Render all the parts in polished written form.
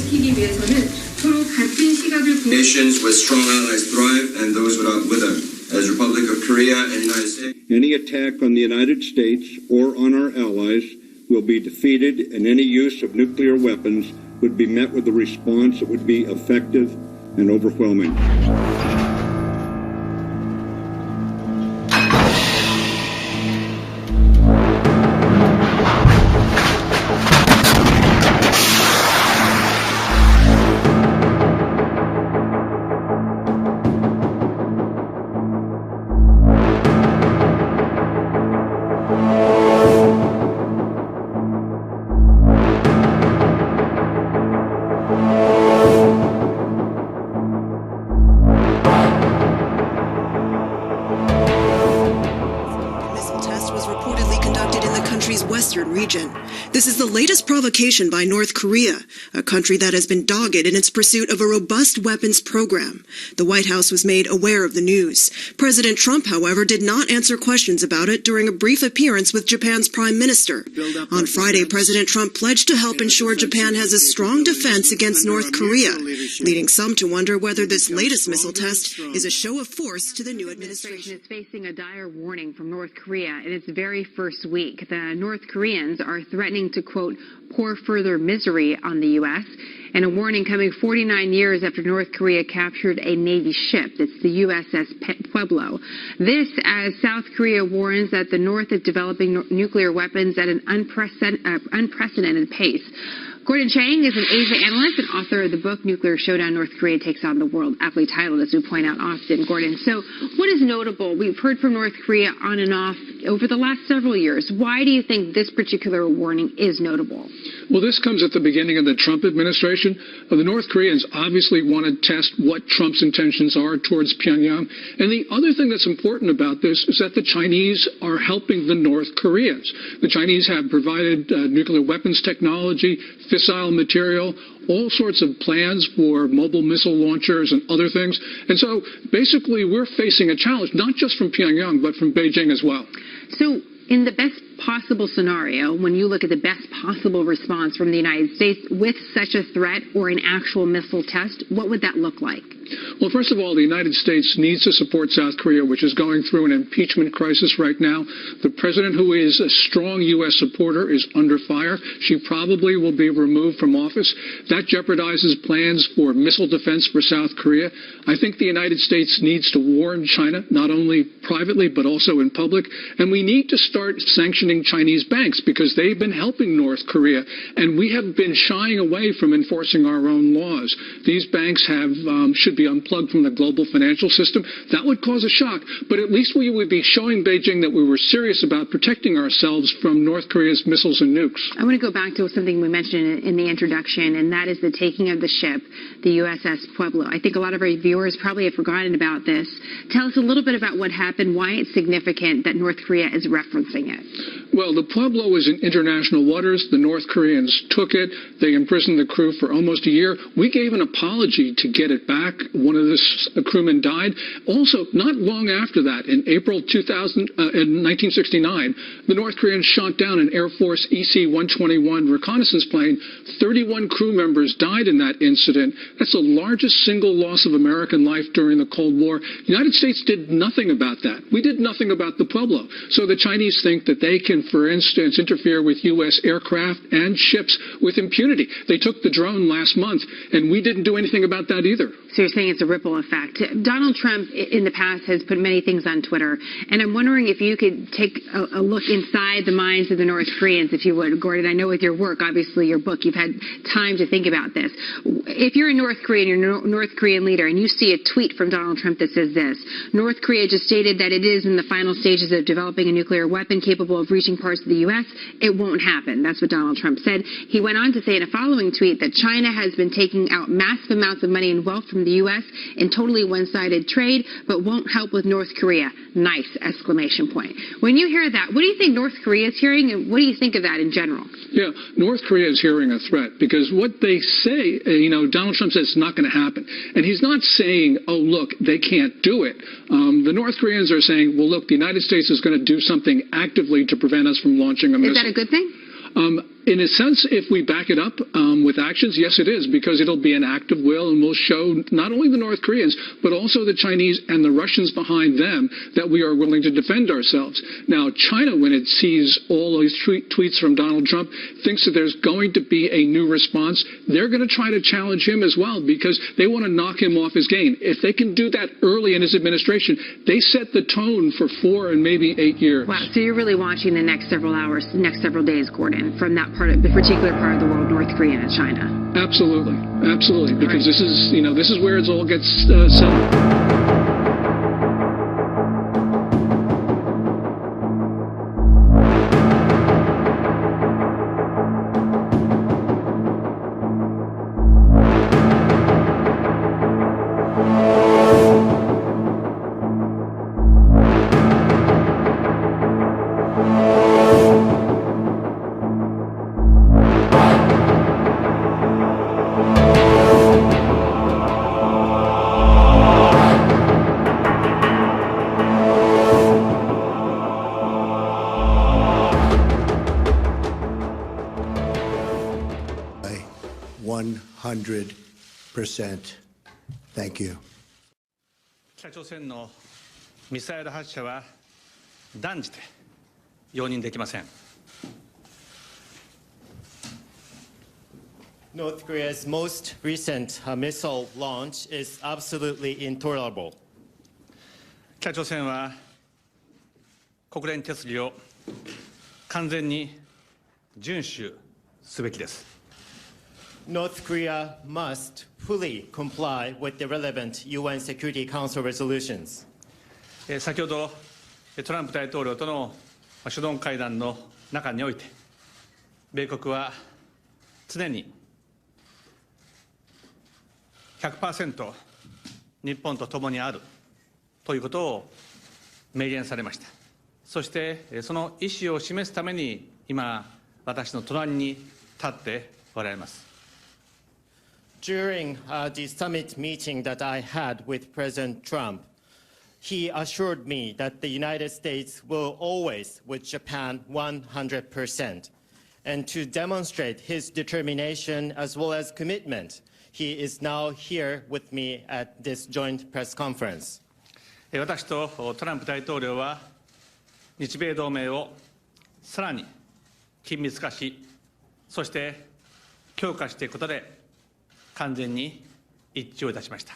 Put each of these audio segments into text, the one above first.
지키기 위해서는 서로 같은 시각을 Nations with strong allies thrive and those without wither. As Republic of Korea and United States. Any attack on the United States or on our allies will be defeated, and any use of nuclear weapons would be met with a response that would be effective and overwhelming. Western region. This is the latest provocation by North Korea, a country that has been dogged in its pursuit of a robust weapons program. The White House was made aware of the news. President Trump, however, did not answer questions about it during a brief appearance with Japan's Prime Minister. On Friday, President Trump pledged to help ensure Japan has a strong defense against North Korea, leading some to wonder whether this latest missile test is a show of force to the new administration. Is facing a dire warning from North Korea in its very first week. The North Koreans are threatening to, quote, pour further misery on the U.S., and a warning coming 49 years after North Korea captured a Navy ship. It's the USS Pueblo. This as South Korea warns that the North is developing nuclear weapons at an unprecedented pace. Gordon Chang is an Asia analyst and author of the book Nuclear Showdown, North Korea Takes on the World, aptly titled, as we point out often. Gordon, so what is notable? We've heard from North Korea on and off over the last several years. Why do you think this particular warning is notable? Well, this comes at the beginning of the Trump administration. The North Koreans obviously want to test what Trump's intentions are towards Pyongyang. And the other thing that's important about this is that the Chinese are helping the North Koreans. The Chinese have provided nuclear weapons technology, fissile material, all sorts of plans for mobile missile launchers and other things. And so basically we're facing a challenge, not just from Pyongyang, but from Beijing as well. So in the best possible scenario, when you look at the best possible response from the United States with such a threat or an actual missile test, what would that look like? Well, first of all, the United States needs to support South Korea, which is going through an impeachment crisis right now. The president, who is a strong U.S. supporter, is under fire. She probably will be removed from office. That jeopardizes plans for missile defense for South Korea. I think the United States needs to warn China, not only privately but also in public. And we need to start sanctioning Chinese banks because they've been helping North Korea. And we have been shying away from enforcing our own laws. These banks should be unplugged from the global financial system. That would cause a shock. But at least we would be showing Beijing that we were serious about protecting ourselves from North Korea's missiles and nukes. I want to go back to something we mentioned in the introduction, and that is the taking of the ship, the USS Pueblo. I think a lot of our viewers probably have forgotten about this. Tell us a little bit about what happened, why it's significant that North Korea is referencing it. Well, the Pueblo was in international waters. The North Koreans took it. They imprisoned the crew for almost a year. We gave an apology to get it back. One of the crewmen died. Also, not long after that, in April 1969, the North Koreans shot down an Air Force EC-121 reconnaissance plane. 31 crew members died in that incident. That's the largest single loss of American life during the Cold War. The United States did nothing about that. We did nothing about the Pueblo. So the Chinese think that they can, for instance, interfere with U.S. aircraft and ships with impunity. They took the drone last month, and we didn't do anything about that either. So you're saying it's a ripple effect. Donald Trump in the past has put many things on Twitter, and I'm wondering if you could take a look inside the minds of the North Koreans, if you would. Gordon, I know with your work, obviously your book, you've had time to think about this. If you're in North Korea and you're a North Korean leader and you see a tweet from Donald Trump that says this: North Korea just stated that it is in the final stages of developing a nuclear weapon capable of reaching parts of the U.S. It won't happen. That's what Donald Trump said. He went on to say in a following tweet that China has been taking out massive amounts of money and wealth from the U.S. in totally one-sided trade, but won't help with North Korea. Nice! Exclamation point. When you hear that, what do you think North Korea is hearing, and what do you think of that in general? Yeah, North Korea is hearing a threat because what they say, Donald Trump says it's not going to happen. And he's not saying, oh, look, they can't do it. The North Koreans are saying, well, look, the United States is going to do something actively to prevent us from launching a missile. Is that a good thing? In a sense, if we back it up with actions, yes, it is, because it'll be an act of will, and we'll show not only the North Koreans, but also the Chinese and the Russians behind them that we are willing to defend ourselves. Now, China, when it sees all these tweets from Donald Trump, thinks that there's going to be a new response. They're going to try to challenge him as well, because they want to knock him off his game. If they can do that early in his administration, they set the tone for 4 and maybe 8 years. Wow. So you're really watching the next several hours, next several days, Gordon, from that part of the particular part of the world, North Korea and China. Absolutely, absolutely, because Right. this is where it all gets settled. By 100%. Thank you. 北朝鮮のミサイル発射は断じて容認できません。 North Korea's most recent missile launch is absolutely intolerable. 北朝鮮は国連決議を完全に遵守すべきです。 North Korea must fully comply with the relevant UN Security Council resolutions. 先ほどトランプ大統領との首脳会談の中において、米国は常に 100% 日本と共にあるということを明言されました。そしてその意思を示すために今私の隣に立っておられます。 During the summit meeting that I had with President Trump, he assured me that the United States will always with Japan 100%. And to demonstrate his determination as well as commitment, he is now here with me at this joint press conference. 私とトランプ大統領は日米同盟をさらに緊密化し、そして強化していくことで完全に一致をいたしました。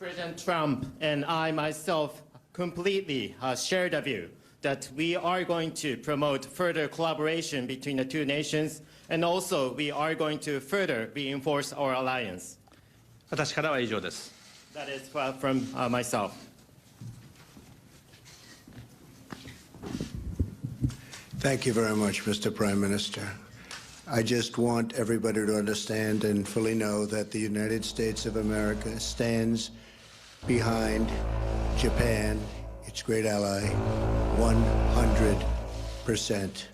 President Trump and I myself completely share the view that we are going to promote further collaboration between the two nations, and also we are going to further reinforce our alliance. 私からは以上です。 That is from myself. Thank you very much, Mr. Prime Minister. I just want everybody to understand and fully know that the United States of America stands behind Japan, its great ally, 100%.